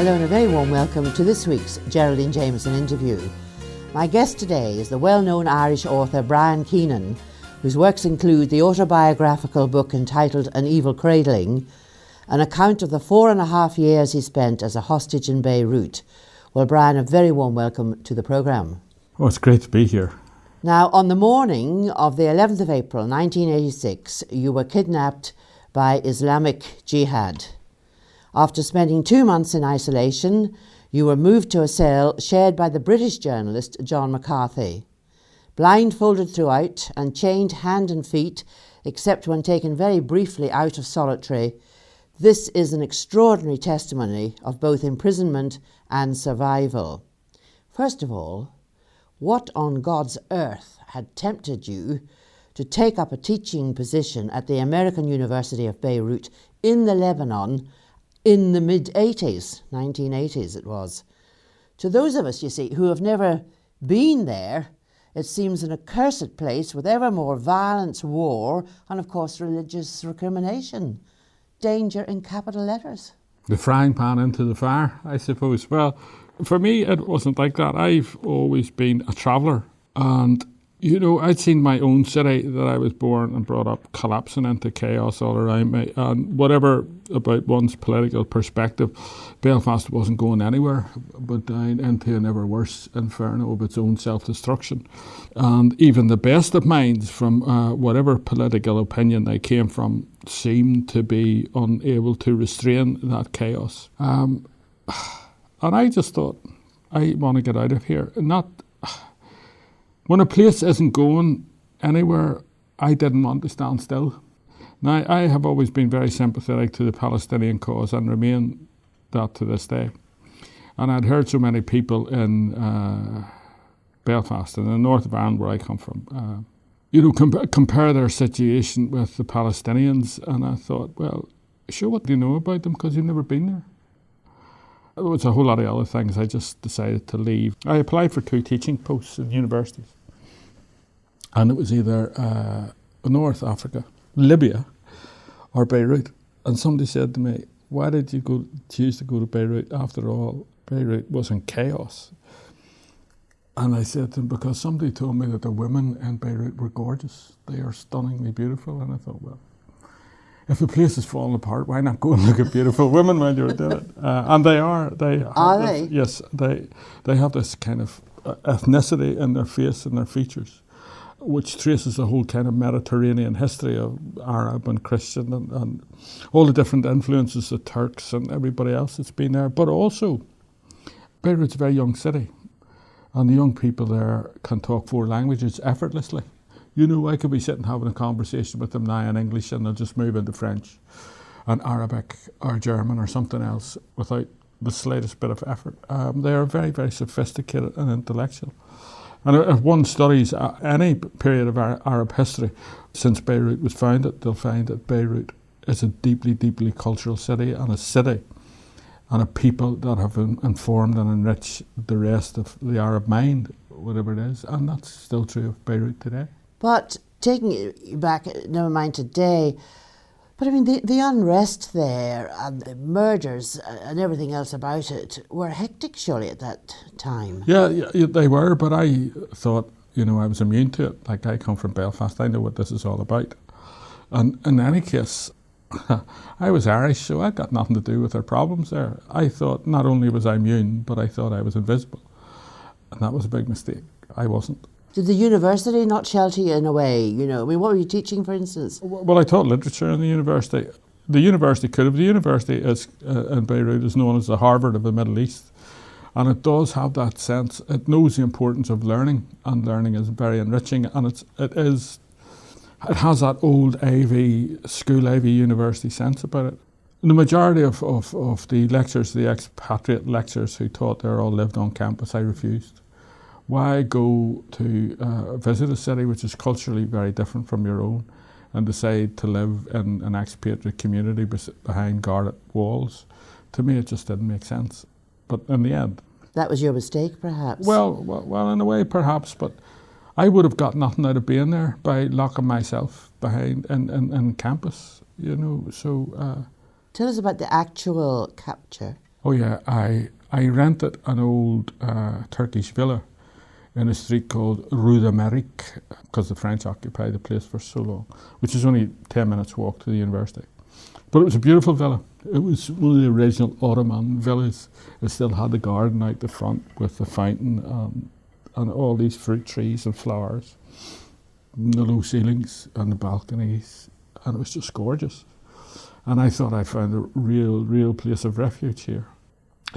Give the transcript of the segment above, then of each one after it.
Hello and a very warm welcome to this week's Geraldine Jameson interview. My guest today is the well-known Irish author Brian Keenan, whose works include the autobiographical book entitled An Evil Cradling, an account of the 4.5 years he spent as a hostage in Beirut. Well, Brian, a very warm welcome to the programme. Oh, it's great to be here. Now, on the morning of the 11th of April 1986, you were kidnapped by Islamic Jihad. After spending 2 months in isolation, you were moved to a cell shared by the British journalist John McCarthy. Blindfolded throughout and chained hand and feet, except when taken very briefly out of solitary, this is an extraordinary testimony of both imprisonment and survival. First of all, what on God's earth had tempted you to take up a teaching position at the American University of Beirut in the Lebanon in the mid-80s, 1980s it was? To those of us, you see, who have never been there, it seems an accursed place with ever more violence, war, and of course religious recrimination. Danger in capital letters. The frying pan into the fire, I suppose. Well, for me, it wasn't like that. I've always been a traveller. And, you know, I'd seen my own city that I was born and brought up collapsing into chaos all around me. And whatever about one's political perspective, Belfast wasn't going anywhere but down into an ever worse inferno of its own self-destruction. And even the best of minds, from whatever political opinion they came from, seemed to be unable to restrain that chaos. And I just thought, I want to get out of here. When a place isn't going anywhere, I didn't want to stand still. Now, I have always been very sympathetic to the Palestinian cause and remain that to this day. And I'd heard so many people in Belfast, in the north of Ireland where I come from, compare their situation with the Palestinians. And I thought, well, sure, what do you know about them, because you've never been there? There was a whole lot of other things. I just decided to leave. I applied for 2 teaching posts in universities. And it was either North Africa, Libya, or Beirut. And somebody said to me, why did you choose to go to Beirut? After all, Beirut was in chaos. And I said to them, because somebody told me that the women in Beirut were gorgeous. They are stunningly beautiful. And I thought, well, if the place is falling apart, why not go and look at beautiful women while you're doing it? And they are. Are they? Yes, they have this kind of ethnicity in their face and their features, which traces the whole kind of Mediterranean history of Arab and Christian and all the different influences, the Turks and everybody else that's been there. But also, Beirut's a very young city, and the young people there can talk 4 languages effortlessly. You know, I could be sitting having a conversation with them now in English and they'll just move into French and Arabic or German or something else without the slightest bit of effort. They are very, very sophisticated and intellectual. And if one studies any period of Arab history since Beirut was founded, they'll find that Beirut is a deeply, deeply cultural city and a people that have informed and enriched the rest of the Arab mind, whatever it is. And that's still true of Beirut today. But taking it back, never mind today, but I mean, the unrest there and the murders and everything else about it were hectic, surely, at that time. Yeah, they were, but I thought, I was immune to it. Like, I come from Belfast, I know what this is all about. And in any case, I was Irish, so I got nothing to do with their problems there. I thought not only was I immune, but I thought I was invisible. And that was a big mistake. I wasn't. Did the university not shelter you in a way? I mean, what were you teaching, for instance? Well, I taught literature in the university. The university could have. The university in Beirut is known as the Harvard of the Middle East. And it does have that sense. It knows the importance of learning, and learning is very enriching. And it has that old school AV university sense about it. The majority of the lecturers, the expatriate lecturers who taught there, all lived on campus. I refused. Why go to visit a city which is culturally very different from your own and decide to live in an expatriate community behind guarded walls? To me, it just didn't make sense. But in the end... That was your mistake, perhaps? Well, in a way, perhaps, but I would have got nothing out of being there by locking myself behind in campus, so... Tell us about the actual capture. Oh yeah, I rented an old Turkish villa in a street called Rue d'Amérique, because the French occupied the place for so long, which is only 10 minutes walk to the university. But it was a beautiful villa. It was one of the original Ottoman villas. It still had the garden out the front with the fountain and all these fruit trees and flowers, and the low ceilings and the balconies, and it was just gorgeous. And I thought I found a real place of refuge here.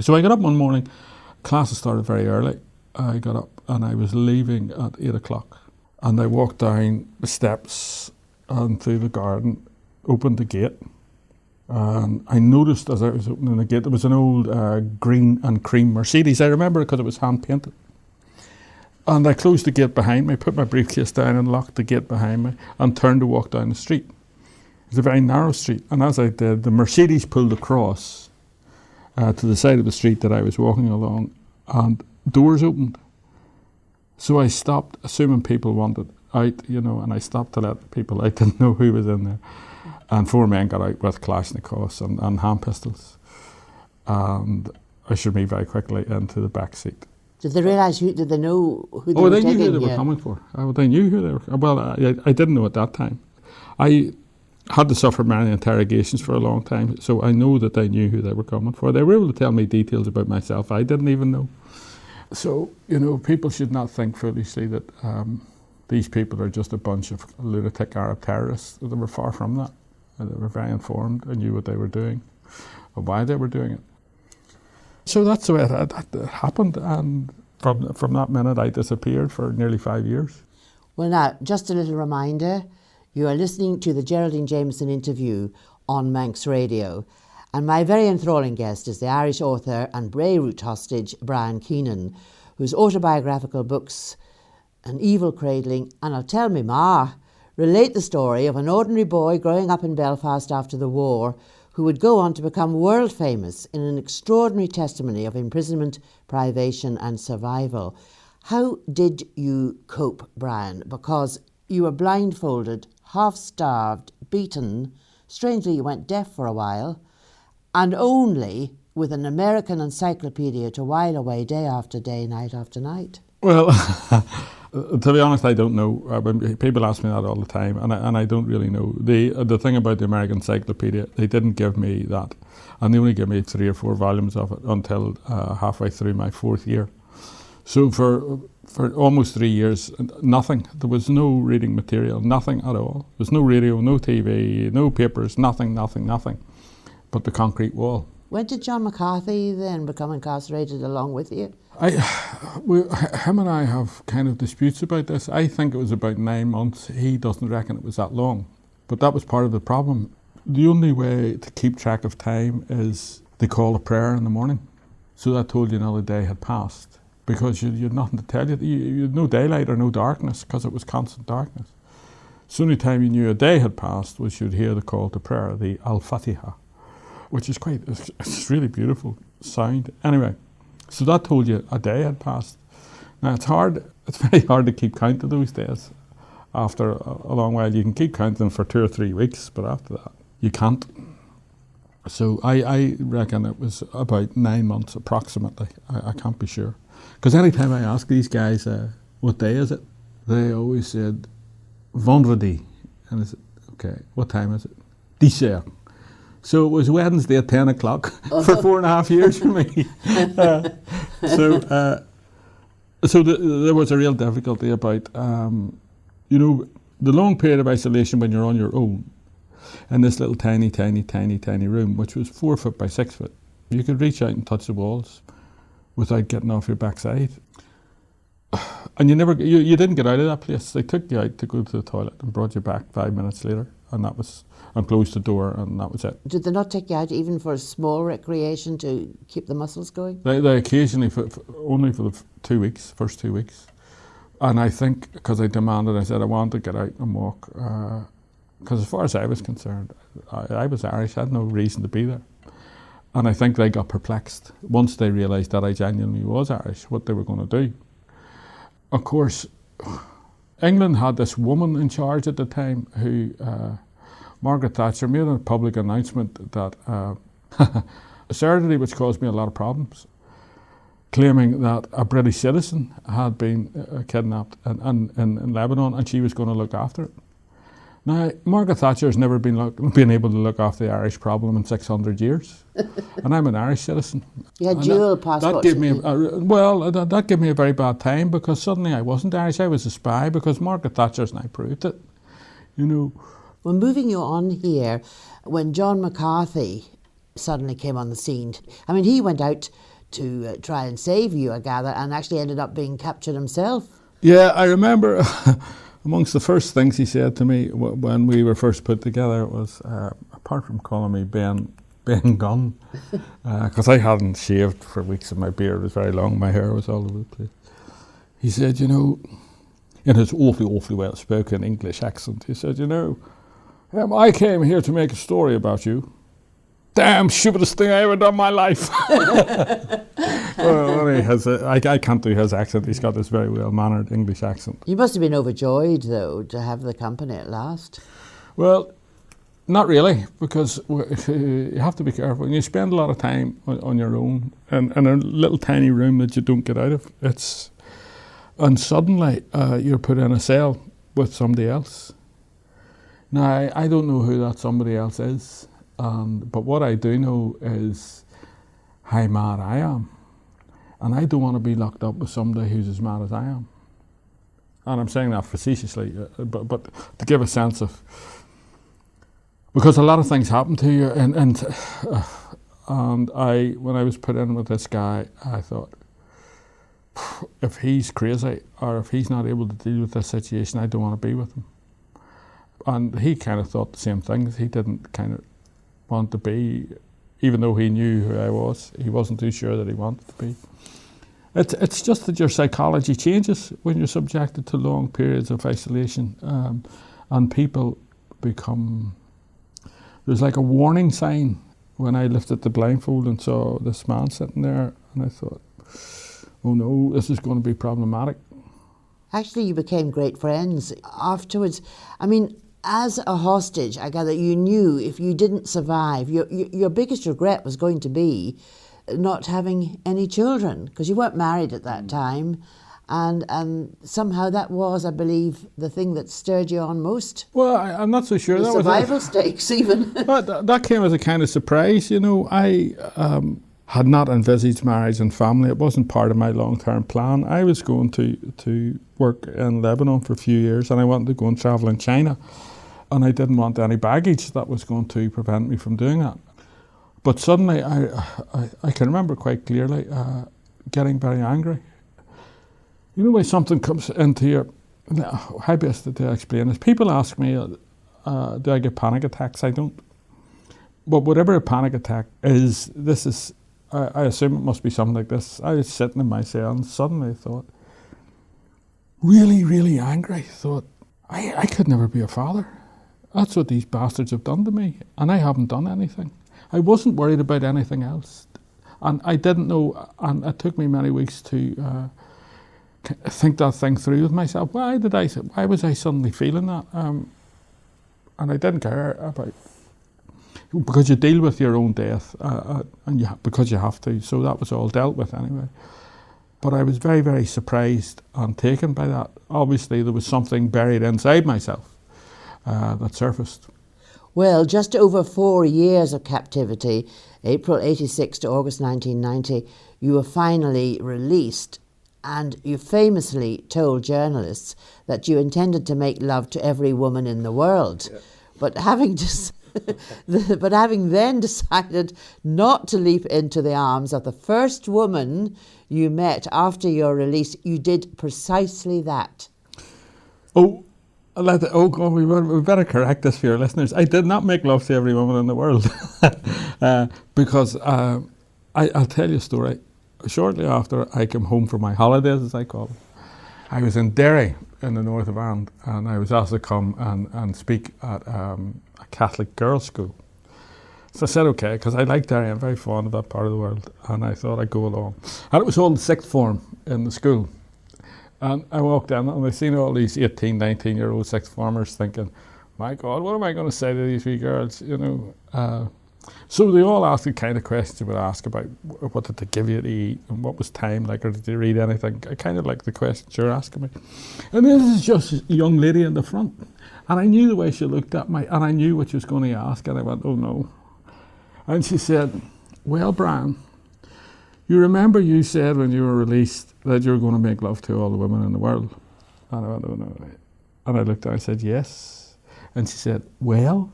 So I got up one morning, classes started very early. I got up and I was leaving at 8 o'clock. And I walked down the steps and through the garden, opened the gate. And I noticed as I was opening the gate, there was an old green and cream Mercedes. I remember it because it was hand painted. And I closed the gate behind me, put my briefcase down and locked the gate behind me and turned to walk down the street. It was a very narrow street. And as I did, the Mercedes pulled across to the side of the street that I was walking along, and doors opened. So I stopped, assuming people wanted out, and I stopped to let people out. I didn't know who was in there. And 4 men got out with Kalashnikovs and hand pistols and ushered me very quickly into the back seat. Did they realise did they know who they were taking? Oh, they knew who they were coming for. They knew who they were. Well, I didn't know at that time. I had to suffer many interrogations for a long time, so I know that they knew who they were coming for. They were able to tell me details about myself I didn't even know. So, people should not think foolishly that these people are just a bunch of lunatic Arab terrorists. They were far from that. They were very informed and knew what they were doing and why they were doing it. So that's the way it happened, and from that minute I disappeared for nearly 5 years. Well now, just a little reminder, you are listening to the Geraldine Jameson interview on Manx Radio, and my very enthralling guest is the Irish author and Beirut hostage Brian Keenan, whose autobiographical books An Evil Cradling and I'll Tell Me Ma relate the story of an ordinary boy growing up in Belfast after the war who would go on to become world famous in an extraordinary testimony of imprisonment, privation and survival. How did you cope, Brian? Because you were blindfolded, half-starved, beaten, strangely you went deaf for a while, and only with an American encyclopedia to while away day after day, night after night. Well, to be honest, I don't know. People ask me that all the time, and I don't really know. The thing about the American Encyclopedia, they didn't give me that, and they only gave me 3 or 4 volumes of it until halfway through my 4th year. So for almost 3 years, nothing. There was no reading material, nothing at all. There was no radio, no TV, no papers, nothing. But the concrete wall. When did John McCarthy then become incarcerated along with you? Him and I have kind of disputes about this. I think it was about 9 months. He doesn't reckon it was that long. But that was part of the problem. The only way to keep track of time is they call a prayer in the morning. So that told you another day had passed. Because you had nothing to tell you. You had no daylight or no darkness because it was constant darkness. So the only time you knew a day had passed was you'd hear the call to prayer, the Al-Fatiha, which is it's really beautiful sound. Anyway, so that told you a day had passed. Now it's very hard to keep count of those days. After a long while, you can keep counting for 2 or 3 weeks, but after that, you can't. So I reckon it was about 9 months approximately. I can't be sure. Because anytime I ask these guys, what day is it? They always said, Vendredi. And I said, okay, what time is it? 10 heures. So it was Wednesday at 10 o'clock for 4.5 years for me. So there was a real difficulty about, the long period of isolation when you're on your own in this little tiny room, which was 4 foot by 6 foot. You could reach out and touch the walls without getting off your backside. And you didn't get out of that place. They took you out to go to the toilet and brought you back 5 minutes later, and closed the door, and that was it. Did they not take you out even for a small recreation to keep the muscles going? They occasionally, only for the 2 weeks, first 2 weeks. And I think, because I demanded, I said I wanted to get out and walk, because as far as I was concerned, I was Irish, I had no reason to be there. And I think they got perplexed once they realised that I genuinely was Irish, what they were going to do. Of course, England had this woman in charge at the time who, Margaret Thatcher, made a public announcement that absurdity which caused me a lot of problems, claiming that a British citizen had been kidnapped in Lebanon and she was going to look after it. Now, Margaret Thatcher has never been able to look after the Irish problem in 600 years, and I'm an Irish citizen. You had dual passports. That gave me that gave me a very bad time, because suddenly I wasn't Irish, I was a spy, because Margaret Thatcher's now proved it. You know. Well, moving you on here, when John McCarthy suddenly came on the scene, I mean, he went out to try and save you, I gather, and actually ended up being captured himself. Yeah, I remember. Amongst the first things he said to me when we were first put together was, apart from calling me Ben Gunn, because I hadn't shaved for weeks and my beard was very long, my hair was all over the place. He said, you know, in his awfully well spoken English accent, he said, you know, I came here to make a story about you. Damn stupidest thing I ever done in my life. Well, I can't do his accent. He's got this very well-mannered English accent. You must have been overjoyed, though, to have the company at last. Well, not really, because you have to be careful. You spend a lot of time on your own in a little tiny room that you don't get out of. And suddenly you're put in a cell with somebody else. Now, I don't know who that somebody else is. But what I do know is how mad I am. And I don't want to be locked up with somebody who's as mad as I am. And I'm saying that facetiously, but to give a sense of... Because a lot of things happen to you, and when I was put in with this guy, I thought, if he's crazy, or if he's not able to deal with this situation, I don't want to be with him. And he kind of thought the same things. He didn't kind of want to be, even though he knew who I was, he wasn't too sure that he wanted to be. It's just that your psychology changes when you're subjected to long periods of isolation, and people become... There's like a warning sign when I lifted the blindfold and saw this man sitting there, and I thought, oh no, this is going to be problematic. Actually, you became great friends afterwards. I mean, as a hostage, I gather you knew if you didn't survive, your biggest regret was going to be not having any children, because you weren't married at that time, and somehow that was, I believe, the thing that stirred you on most. Well, I'm not so sure. The survival stakes, even. But that came as a kind of surprise, you know. I had not envisaged marriage and family. It wasn't part of my long-term plan. I was going to work in Lebanon for a few years, and I wanted to go and travel in China. And I didn't want any baggage that was going to prevent me from doing that. But suddenly, I can remember quite clearly getting very angry. You know, when something comes into your... How best to explain this? People ask me, do I get panic attacks? I don't. But whatever a panic attack is, I assume it must be something like this. I was sitting in my cell and suddenly I thought, really angry, thought, I could never be a father. That's what these bastards have done to me, and I haven't done anything. I wasn't worried about anything else, and I didn't know, and it took me many weeks to think that thing through with myself. Why was I suddenly feeling that? And I didn't care about, because you deal with your own death, and because you have to, so that was all dealt with anyway. But I was very surprised and taken by that. Obviously there was something buried inside myself that surfaced. Well, just over 4 years of captivity, April 86 to August 1990, you were finally released, and you famously told journalists that you intended to make love to every woman in the world. Yeah. But having then decided not to leap into the arms of the first woman you met after your release, you did precisely that. We better correct this for your listeners. I did not make love to every woman in the world. Because I'll tell you a story. Shortly after I came home from my holidays, as I call them, I was in Derry in the north of Ireland, and I was asked to come and speak at a Catholic girls' school. So I said okay, because I like Derry, I'm very fond of that part of the world, and I thought I'd go along. And it was all the sixth form in the school. And I walked in and I seen all these 18, 19-year-old sixth formers thinking, my God, what am I going to say to these wee girls, you know? So they all asked the kind of questions they would ask about what did they give you to eat and what was time like, or did you read anything? I kind of like the questions you're asking me. And this is just a young lady in the front. And I knew the way she looked at me, and I knew what she was going to ask, and I went, oh no. And she said, well, Brian, you remember you said when you were released that you were going to make love to all the women in the world? And I went, oh no. And I looked at her and I said, yes. And she said, well?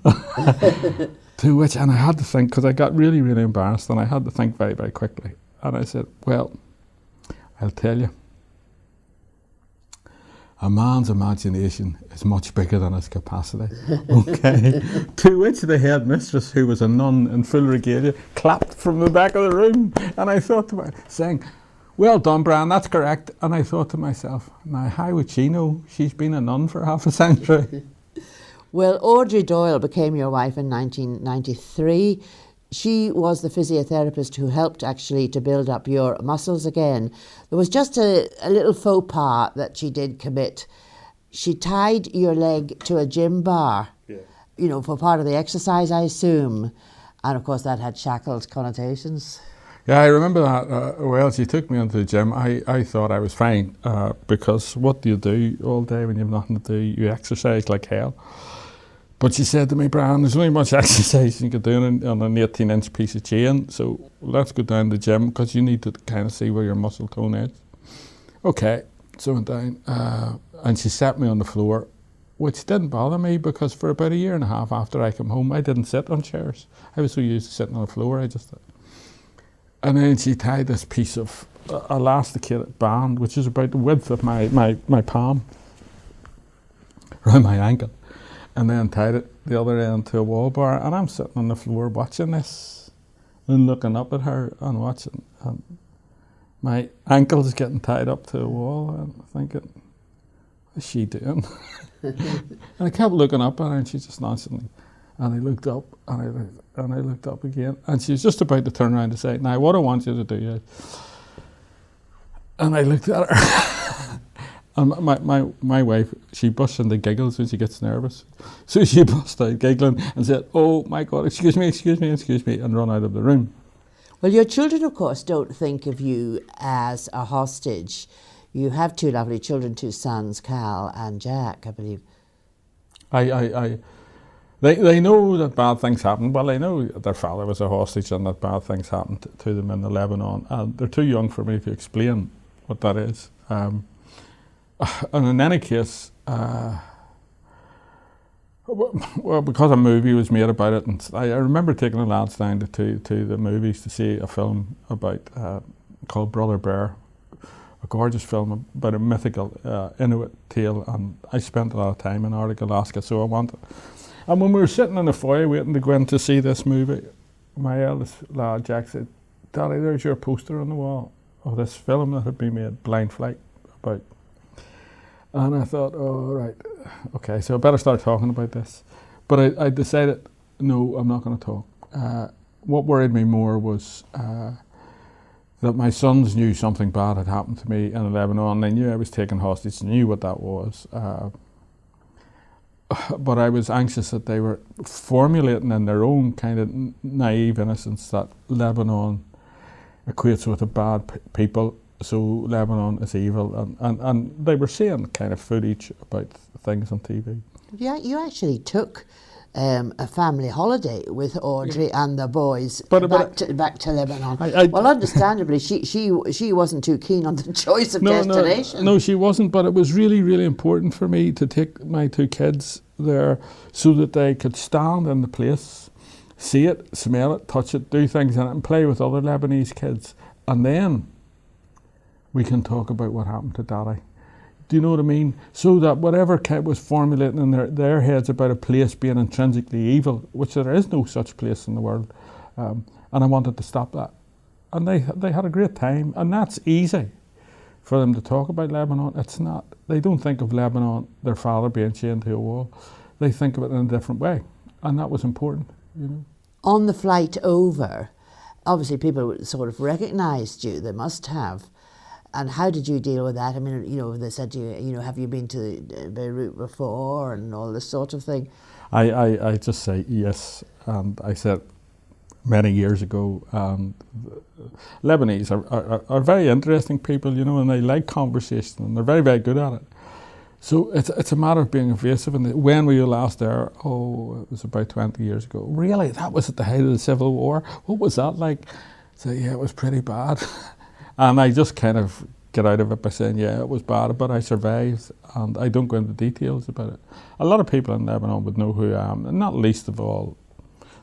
To which, and I had to think, because I got really, really embarrassed, and I had to think very, very quickly. And I said, well, I'll tell you. A man's imagination is much bigger than his capacity. Okay. To which the headmistress, who was a nun in full regalia, clapped from the back of the room. And I thought to myself, saying, well done, Brian, that's correct. And I thought to myself, now how would she know? She's been a nun for half a century. Well, Audrey Doyle became your wife in 1993. She was the physiotherapist who helped actually to build up your muscles again. There was just a little faux pas that she did commit. She tied your leg to a gym bar, you know, for part of the exercise, I assume. And of course that had shackled connotations. Yeah, I remember that. Well, she took me into the gym. I thought I was fine because what do you do all day when you have nothing to do? You exercise like hell. But she said to me, Brian, there's only much exercise you can do on an 18-inch piece of chain, so let's go down to the gym because you need to kind of see where your muscle tone is. Okay, so I went down and she set me on the floor, which didn't bother me because for about a year and a half after I came home, I didn't sit on chairs. I was so used to sitting on the floor, And then she tied this piece of elasticated band, which is about the width of my palm, around my ankle. And then tied it the other end to a wall bar, and I'm sitting on the floor watching this and looking up at her and watching, and my ankle's getting tied up to a wall and thinking, what's she doing? And I kept looking up at her and she just nonchalantly, and I looked up and I looked up again, and she was just about to turn around to say, now what I want you to do is, and I looked at her. And my wife, she busts into giggles when she gets nervous. So she burst out giggling and said, oh my God, excuse me, and run out of the room. Well, your children, of course, don't think of you as a hostage. You have two lovely children, two sons, Cal and Jack, I believe. They know that bad things happen. Well, they know their father was a hostage and that bad things happened to them in Lebanon. And they're too young for me to explain what that is. And in any case, well, because a movie was made about it, and I remember taking the lads down to the movies to see a film about called Brother Bear, a gorgeous film about a mythical Inuit tale, and I spent a lot of time in Arctic Alaska, so I wanted. And when we were sitting in the foyer waiting to go in to see this movie, my eldest lad, Jack, said, Daddy, there's your poster on the wall of this film that had been made, Blind Flight, about. And I thought, oh, right, okay, so I better start talking about this. But I decided, no, I'm not going to talk. What worried me more was that my sons knew something bad had happened to me in Lebanon. They knew I was taken hostage, knew what that was. But I was anxious that they were formulating in their own kind of naive innocence that Lebanon equates with a bad people. So Lebanon is evil, and they were seeing kind of footage about things on TV. Yeah, you actually took a family holiday with Audrey and the boys back to Lebanon. Well, understandably, she wasn't too keen on the choice of destination. No, she wasn't. But it was really, really important for me to take my two kids there so that they could stand in the place, see it, smell it, touch it, do things in it, and play with other Lebanese kids, and then we can talk about what happened to Daddy. Do you know what I mean? So that whatever kid was formulating in their heads about a place being intrinsically evil, which there is no such place in the world, and I wanted to stop that. And they had a great time, and that's easy for them to talk about Lebanon. It's not. They don't think of Lebanon, their father being chained to a wall. They think of it in a different way, and that was important, you know. On the flight over, obviously people sort of recognised you, they must have. And how did you deal with that? I mean, you know, they said to you, you know, have you been to Beirut before and all this sort of thing? I just say yes, and I said, many years ago. And Lebanese are very interesting people, you know, and they like conversation, and they're very, very good at it. So it's a matter of being evasive. And when were you last there? Oh, it was about 20 years ago. Really? That was at the height of the Civil War? What was that like? So yeah, it was pretty bad. And I just kind of get out of it by saying, yeah, it was bad, but I survived, and I don't go into details about it. A lot of people in Lebanon would know who I am, and not least of all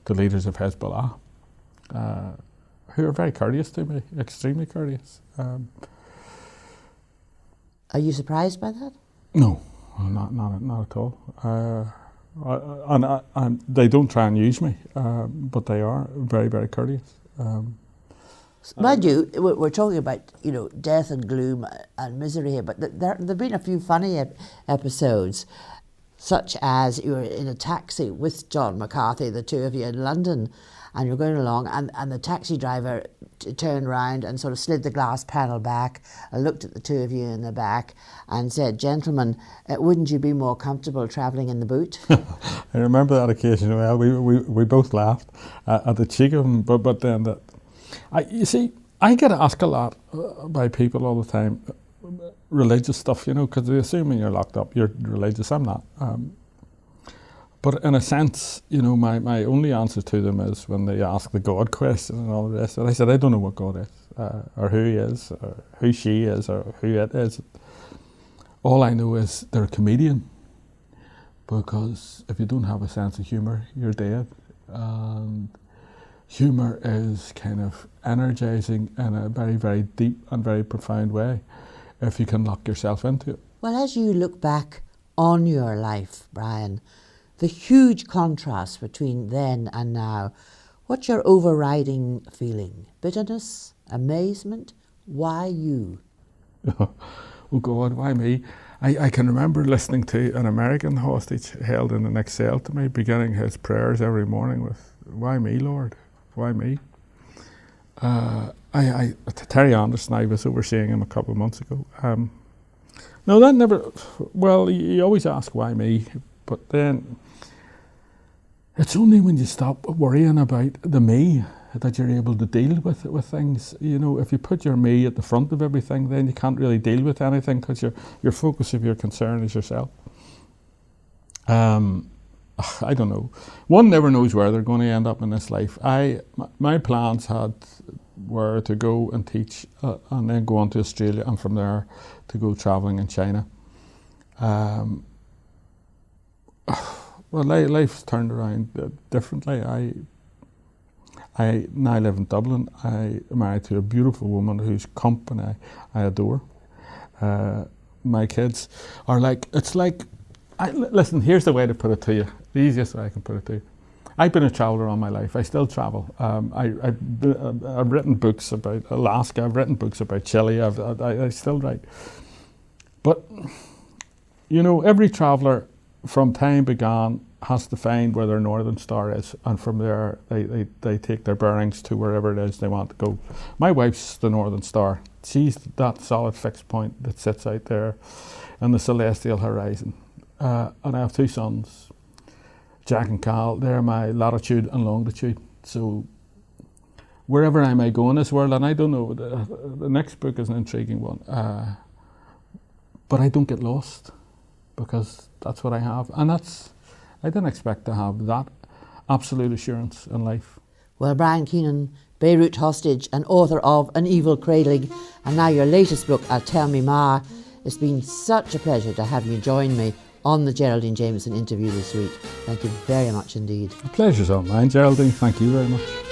the leaders of Hezbollah, who are very courteous to me, extremely courteous. Are you surprised by that? No, not at all. And they don't try and use me, but they are very, very courteous. Mind you, we're talking about, you know, death and gloom and misery here, but there have been a few funny episodes, such as you were in a taxi with John McCarthy, the two of you in London, and you're going along, and the taxi driver turned around and sort of slid the glass panel back, looked at the two of you in the back, and said, "Gentlemen, wouldn't you be more comfortable travelling in the boot?" I remember that occasion well. We both laughed at the cheek of him, but then you see, I get asked a lot by people all the time, religious stuff, you know, because they assume when you're locked up, you're religious. I'm not. But in a sense, you know, my only answer to them is when they ask the God question and all the rest of it. I said, I don't know what God is, or who he is, or who she is, or who it is. All I know is they're a comedian, because if you don't have a sense of humour, you're dead. And humour is kind of energising in a very, very deep and very profound way, if you can lock yourself into it. Well, as you look back on your life, Brian, the huge contrast between then and now, what's your overriding feeling? Bitterness? Amazement? Why you? Oh God, why me? I can remember listening to an American hostage held in the next cell to me, beginning his prayers every morning with, "Why me, Lord? Why me?" Terry Anderson, I was overseeing him a couple of months ago. No, that never, well, you always ask why me, but then it's only when you stop worrying about the me that you're able to deal with things. You know, if you put your me at the front of everything, then you can't really deal with anything, because your focus of your concern is yourself. I don't know. One never knows where they're going to end up in this life. My plans were to go and teach, and then go on to Australia, and from there to go travelling in China. Well, life's turned around differently. I now live in Dublin. I am married to a beautiful woman whose company I adore. My kids are like, listen, here's the way to put it to you, the easiest way I can put it to you. I've been a traveller all my life. I still travel. I've written books about Alaska. I've written books about Chile. I still write. But, you know, every traveller from time began has to find where their Northern Star is, and from there they take their bearings to wherever it is they want to go. My wife's the Northern Star. She's that solid fixed point that sits out there in the celestial horizon. And I have two sons, Jack and Cal. They're my latitude and longitude. So wherever I may go in this world, and I don't know, the next book is an intriguing one, but I don't get lost, because that's what I have. And I didn't expect to have that absolute assurance in life. Well, Brian Keenan, Beirut hostage and author of An Evil Cradling, and now your latest book, I'll Tell Me Ma. It's been such a pleasure to have you join me on the Geraldine Jamieson interview this week. Thank you very much indeed. The pleasure's all mine, Geraldine. Thank you very much.